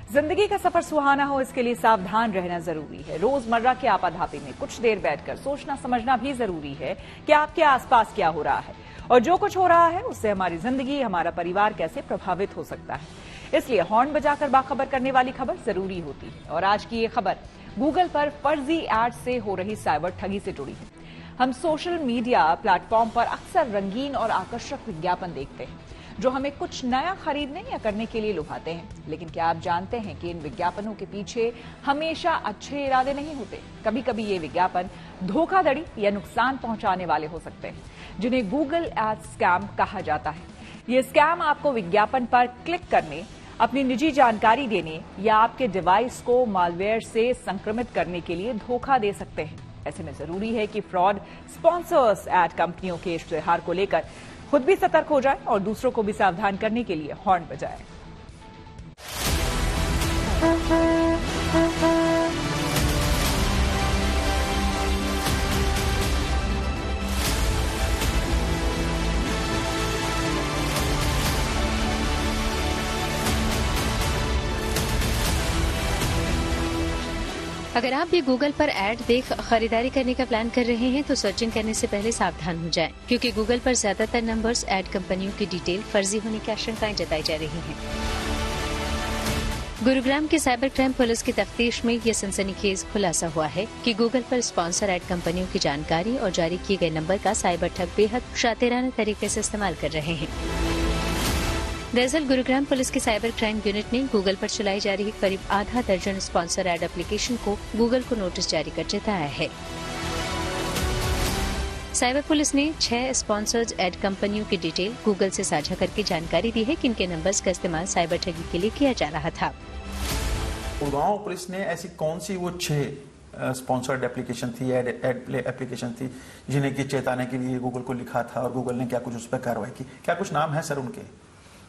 जिंदगी का सफर सुहाना हो, इसके लिए सावधान रहना जरूरी है। रोजमर्रा के आपाधापी में कुछ देर बैठकर सोचना समझना भी जरूरी है कि आपके आसपास क्या हो रहा है और जो कुछ हो रहा है उससे हमारी जिंदगी, हमारा परिवार कैसे प्रभावित हो सकता है। इसलिए हॉर्न बजाकर बाखबर करने वाली खबर जरूरी होती है। और आज की ये खबर गूगल पर फर्जी एड से हो रही साइबर ठगी से जुड़ी है। हम सोशल मीडिया प्लेटफॉर्म पर अक्सर रंगीन और आकर्षक विज्ञापन देखते हैं जो हमें कुछ नया खरीदने या करने के लिए लुभाते हैं। लेकिन क्या आप जानते हैं कि इन विज्ञापनों के पीछे हमेशा अच्छे इरादे नहीं होते। कभी कभी ये विज्ञापन धोखाधड़ी या नुकसान पहुंचाने वाले हो सकते हैं, जिन्हें गूगल एड स्कैम कहा जाता है। ये स्कैम आपको विज्ञापन पर क्लिक करने, अपनी निजी जानकारी देने या आपके डिवाइस को मालवेयर से संक्रमित करने के लिए धोखा दे सकते हैं। ऐसे में जरूरी है कि फ्रॉड स्पॉन्सर्स एड कंपनियों के इश्तेहार को लेकर खुद भी सतर्क हो जाए और दूसरों को भी सावधान करने के लिए हॉर्न बजाए। अगर आप भी गूगल पर ऐड देख खरीदारी करने का प्लान कर रहे हैं तो सर्चिंग करने से पहले सावधान हो जाएं, क्योंकि गूगल पर ज्यादातर नंबर्स ऐड कंपनियों की डिटेल फर्जी होने की आशंकाएं जताई जा रही हैं। गुरुग्राम की साइबर क्राइम पुलिस की तफ्तीश में यह सनसनीखेज खुलासा हुआ है कि गूगल पर स्पॉन्सर ऐड कंपनियों की जानकारी और जारी किए गए नंबर का साइबर ठग बेहद शातिराना तरीके से इस्तेमाल कर रहे हैं। दरअसल गुरुग्राम पुलिस की साइबर क्राइम यूनिट ने गूगल पर चलाई जा रही करीब आधा दर्जन स्पॉन्सर ऐड एप्लीकेशन को गूगल को नोटिस जारी कर चेताया है। साइबर पुलिस ने 6 स्पॉन्सर्ड ऐड कंपनियों की डिटेल गूगल से साझा करके जानकारी दी है कि इनके नंबर्स का इस्तेमाल साइबर ठगी के लिए किया जा रहा था। गुड़गांव पुलिस ने ऐसी कौन सी वो 6 स्पॉन्सर्ड एप्लीकेशन थी, एड एप्लीकेशन थी, जिन्हें की चेताने के लिए गूगल को लिखा था और गूगल ने क्या कुछ उस पर कार्रवाई की? क्या कुछ नाम है सर उनके?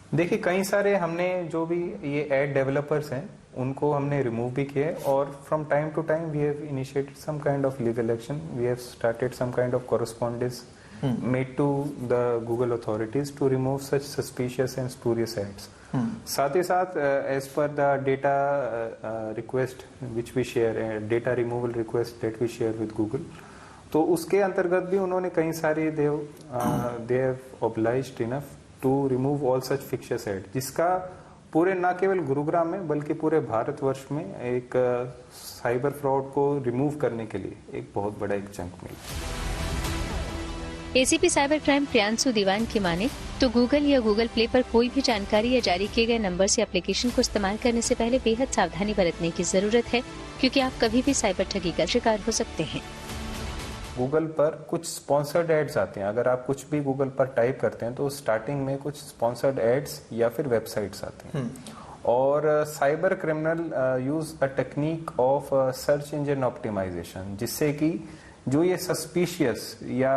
देखिए, कई सारे हमने जो भी ये एड डेवलपर्स हैं उनको हमने रिमूव भी किए और from time to time we have initiated some kind of legal action, we have started some kind of correspondence made to the Google authorities to remove such suspicious and spurious ads. साथ ही साथ as per the data request which we share, data removal request that we share with Google, तो उसके अंतर्गत भी उन्होंने कई सारे they have obliged enough to remove all such fictitious add, जिसका पूरे न केवल गुरुग्राम में बल्कि पूरे भारतवर्ष में एक साइबर फ्रॉड को रिमूव करने के लिए एक बहुत बड़ा एक चंक मिला। एसीपी साइबर क्राइम प्रियांशु दीवान की माने तो गूगल या गूगल प्ले पर कोई भी जानकारी या जारी किए गए नंबर्स या एप्लीकेशन को इस्तेमाल करने से पहले बेहद सावधानी बरतने की जरूरत है, क्योंकि आप कभी भी साइबर ठगी का शिकार हो सकते हैं। गूगल पर कुछ स्पॉन्सर्ड एड्स आते हैं। अगर आप कुछ भी गूगल पर टाइप करते हैं तो स्टार्टिंग में कुछ स्पॉन्सर्ड एड्स या फिर वेबसाइट्स आते हैं और cyber criminal use a technique of search engine optimization, जिससे कि जो ये सस्पिशियस या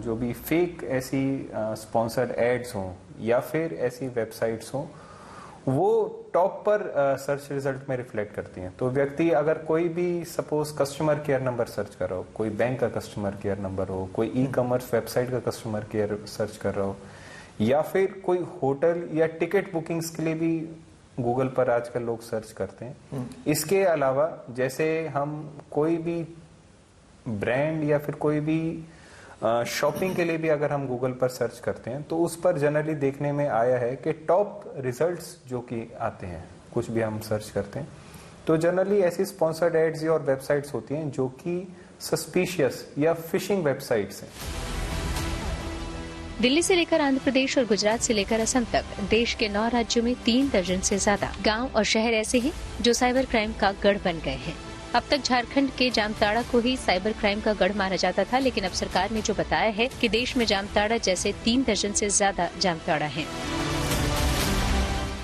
जो भी फेक ऐसी स्पॉन्सर्ड एड्स हों या फिर ऐसी वेबसाइट्स हों, वो टॉप पर सर्च रिजल्ट में रिफ्लेक्ट करती हैं। तो व्यक्ति अगर कोई भी suppose customer care number search कर रहा हो, कोई बैंक का कस्टमर केयर नंबर हो, कोई ई कॉमर्स वेबसाइट का कस्टमर केयर सर्च कर रहा हो, या फिर कोई होटल या टिकट बुकिंग्स के लिए भी गूगल पर आजकल लोग सर्च करते हैं। इसके अलावा जैसे हम कोई भी ब्रांड या फिर कोई भी शॉपिंग के लिए भी अगर हम गूगल पर सर्च करते हैं तो उस पर जनरली देखने में आया है कि टॉप रिजल्ट्स जो कि आते हैं, कुछ भी हम सर्च करते हैं तो जनरली ऐसी स्पॉन्सर्ड एड्स और वेबसाइट्स होती हैं जो कि सस्पिशियस या फिशिंग वेबसाइट्स हैं। दिल्ली से लेकर आंध्र प्रदेश और गुजरात से लेकर असम तक देश के 9 राज्यों में 3 दर्जन से ज्यादा गांव और शहर ऐसे हैं जो साइबर क्राइम का गढ़ बन गए हैं। अब तक झारखंड के जामताड़ा को ही साइबर क्राइम का गढ़ माना जाता था, लेकिन अब सरकार ने जो बताया है कि देश में जामताड़ा जैसे 3 दर्जन से ज्यादा जामताड़ा हैं।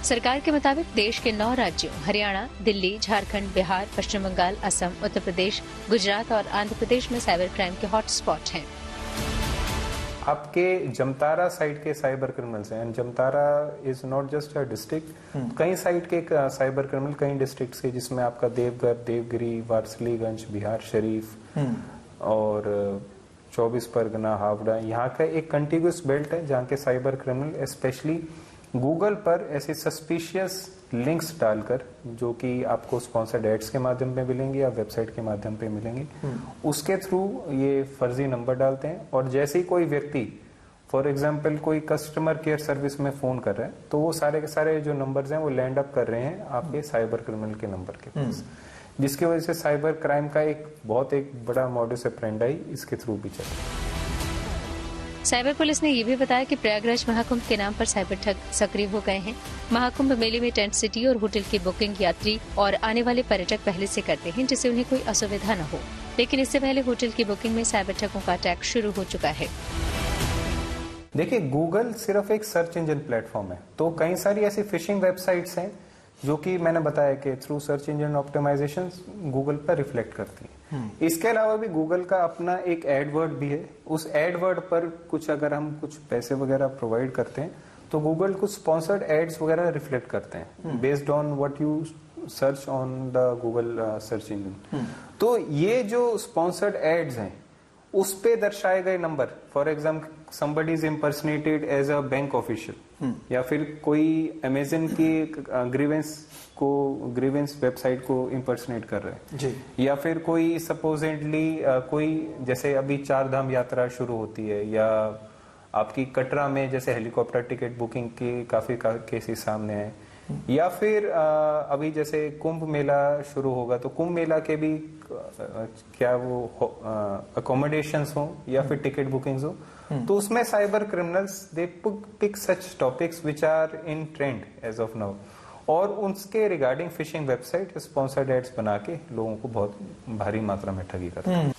सरकार के मुताबिक देश के 9 राज्यों हरियाणा, दिल्ली, झारखंड, बिहार, पश्चिम बंगाल, असम, उत्तर प्रदेश, गुजरात और आंध्र प्रदेश में साइबर क्राइम के हॉटस्पॉट हैं। आपके जमतारा साइड के साइबर क्रिमिनल्स हैं, and Jamtara is not just a district, कई साइड के साइबर क्रिमिनल कई डिस्ट्रिक्ट्स के, जिसमें आपका देवघर, देवगिरी, वारसलीगंज, बिहार शरीफ और 24 परगना, हावड़ा, यहाँ का एक कंटिन्यूअस बेल्ट है जहाँ के साइबर क्रिमिनल स्पेशली गूगल पर ऐसे सस्पिशियस लिंक्स डालकर, जो कि आपको स्पॉन्सर्ड एड्स के माध्यम पे मिलेंगे या वेबसाइट के माध्यम पे मिलेंगे, उसके थ्रू ये फर्जी नंबर डालते हैं। और जैसे ही कोई व्यक्ति फॉर एग्जाम्पल कोई कस्टमर केयर सर्विस में फोन कर रहा है, तो वो सारे के सारे जो नंबर्स हैं वो लैंड अप कर रहे हैं आपके साइबर क्रिमिनल के नंबर के पास, जिसकी वजह से साइबर क्राइम का एक बड़ा मॉडस ऑपरेंडी इसके थ्रू भी चल रहा है। साइबर पुलिस ने ये भी बताया कि प्रयागराज महाकुंभ के नाम पर साइबर ठग सक्रिय हो गए हैं। महाकुंभ मेले में टेंट सिटी और होटल की बुकिंग यात्री और आने वाले पर्यटक पहले से करते हैं, जिससे उन्हें कोई असुविधा न हो। लेकिन इससे पहले होटल की बुकिंग में साइबर ठगों का अटैक शुरू हो चुका है। देखिए, गूगल सिर्फ एक सर्च इंजन प्लेटफॉर्म है, तो कई सारी ऐसी फिशिंग वेबसाइट्स हैं जो कि मैंने बताया कि through search engine optimization Google पर रिफ्लेक्ट करती है। इसके अलावा भी गूगल का अपना एक एडवर्ड भी है। उस एडवर्ड पर कुछ अगर हम कुछ पैसे वगैरह प्रोवाइड करते हैं तो गूगल कुछ स्पॉन्सर्ड एड्स वगैरह रिफ्लेक्ट करते हैं based on what you search on the Google search engine. तो ये जो स्पॉन्सर्ड एड्स हैं उस पे दर्शाए गए number, for example somebody is impersonated as a bank official, या फिर कोई अमेजन की ग्रीवेंस वेबसाइट को इम्पर्सनेट कर रहे हैं जी, या फिर कोई सपोजेंटली कोई जैसे अभी 4 धाम यात्रा शुरू होती है, या आपकी कटरा में जैसे हेलीकॉप्टर टिकट बुकिंग के काफी केसेस सामने आए, या फिर अभी जैसे कुंभ मेला शुरू होगा तो कुंभ मेला के भी क्या वो अकोमोडेशंस हो या फिर टिकट बुकिंग्स हो, तो उसमें cyber criminals they pick such topics which are in trend as of now, और उसके regarding phishing website sponsored ads बना के लोगों को बहुत भारी मात्रा में ठगी करते हैं।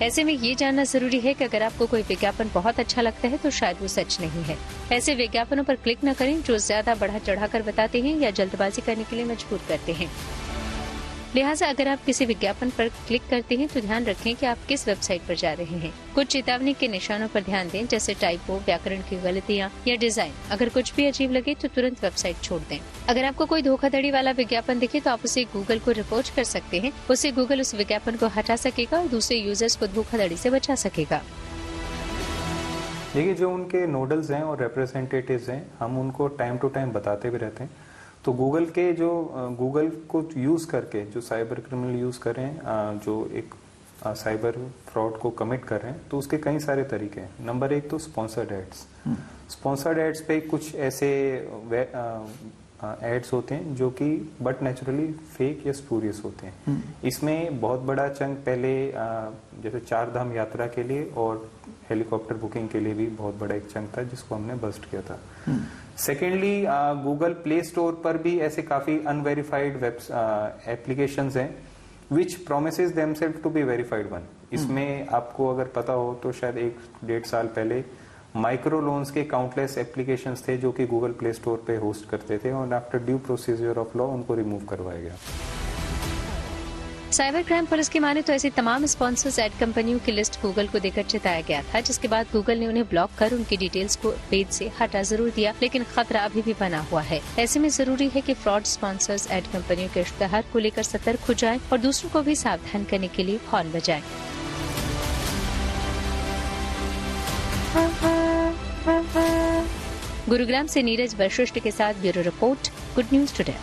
ऐसे में ये जानना जरूरी है कि अगर आपको कोई विज्ञापन बहुत अच्छा लगता है तो शायद वो सच नहीं है। ऐसे विज्ञापनों पर क्लिक न करें जो ज्यादा बढ़ा चढ़ाकर बताते हैं या जल्दबाजी करने के लिए मजबूर करते हैं। लिहाजा अगर आप किसी विज्ञापन पर क्लिक करते हैं तो ध्यान रखें कि आप किस वेबसाइट पर जा रहे हैं। कुछ चेतावनी के निशानों पर ध्यान दें, जैसे टाइपो, व्याकरण की गलतियां या डिजाइन। अगर कुछ भी अजीब लगे तो तुरंत वेबसाइट छोड़ दें। अगर आपको कोई धोखाधड़ी वाला विज्ञापन दिखे तो आप उसे गूगल को रिपोर्ट कर सकते हैं। उससे गूगल उस विज्ञापन को हटा सकेगा और दूसरे यूजर्स को धोखाधड़ी से बचा सकेगा। देखिए, जो उनके नोडल्स हैं और रिप्रेजेंटेटिव्स हैं, हम उनको टाइम टू टाइम बताते भी रहते हैं। तो गूगल के जो गूगल को यूज करके जो साइबर क्रिमिनल यूज कर रहे हैं, जो एक साइबर फ्रॉड को कमिट कर रहे हैं, तो उसके कई सारे तरीके हैं। नंबर 1 तो स्पॉन्सर्ड एड्स। स्पॉन्सर्ड एड्स पे कुछ ऐसे एड्स होते हैं जो कि बट नेचुरली फेक या स्पूरियस होते हैं। इसमें बहुत बड़ा चंक पहले जैसे 4 धाम यात्रा के लिए और हेलीकॉप्टर बुकिंग के लिए भी बहुत बड़ा एक चंक था जिसको हमने बस्ट किया था। सेकेंडली, गूगल प्ले स्टोर पर भी ऐसे काफी अनवेरिफाइड एप्लीकेशंस हैं which promises themselves to be verified one. इसमें आपको अगर पता हो तो शायद 1-1.5 साल पहले माइक्रो लोन्स के काउंटलेस एप्लीकेशंस थे जो कि गूगल प्ले स्टोर पे होस्ट करते थे, और after due procedure of law उनको रिमूव करवाया गया। साइबर क्राइम पुलिस की माने तो ऐसी तमाम स्पॉन्सर्स एड कंपनियों की लिस्ट गूगल को देकर चेताया गया था, जिसके बाद गूगल ने उन्हें ब्लॉक कर उनकी डिटेल्स को पेज से हटा जरूर दिया, लेकिन खतरा अभी भी बना हुआ है। ऐसे में जरूरी है कि फ्रॉड स्पॉन्सर्स एड कंपनियों के इश्तेहार को लेकर सतर्क हो जाएं और दूसरों को भी सावधान करने के लिए हॉर्न बजाएं। गुरुग्राम से नीरज वशिष्ठ के साथ bureau report, good news today.